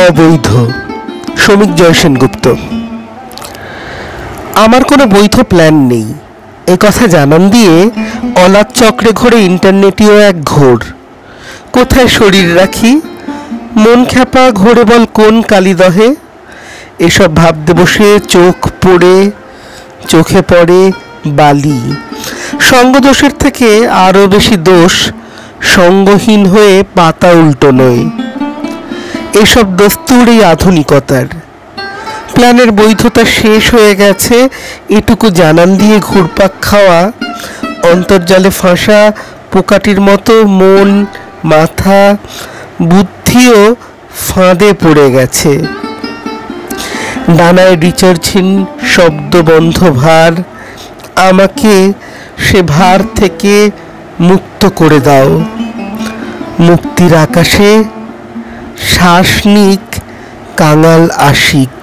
অবৈধ। শ্রমিক জয় সেনগুপ্ত। আমার কোনো বৈধ প্ল্যান নেই, এ কথা জানান দিয়ে অলাদ চক্রে ঘোরে ইন্টারনেটেও এক ঘোর। কোথায় শরীর রাখি, মন খ্যাপা ঘোরে বল কোন কালিদহে। এসব ভাবতে বসে চোখে পড়ে বালি। সঙ্গদোষের থেকে আরও বেশি দোষ সঙ্গহীন হয়ে পাতা উল্টোনোয়। এসব দস্তুর এই আধুনিকতার। প্ল্যানের বৈধতা শেষ হয়ে গেছে এটুকু জানান দিয়ে ঘুরপাক খাওয়া অন্তর্জালে ফাঁসা পোকাটির মতো মন, মাথা, বুদ্ধিও ফাঁদে পড়ে গেছে। ডানায় রিচার্জহীন শব্দবন্ধ ভার, আমাকে সে ভার থেকে মুক্ত করে দাও। মুক্তির আকাশে শ্বাস নিক কাঙাল আশিক।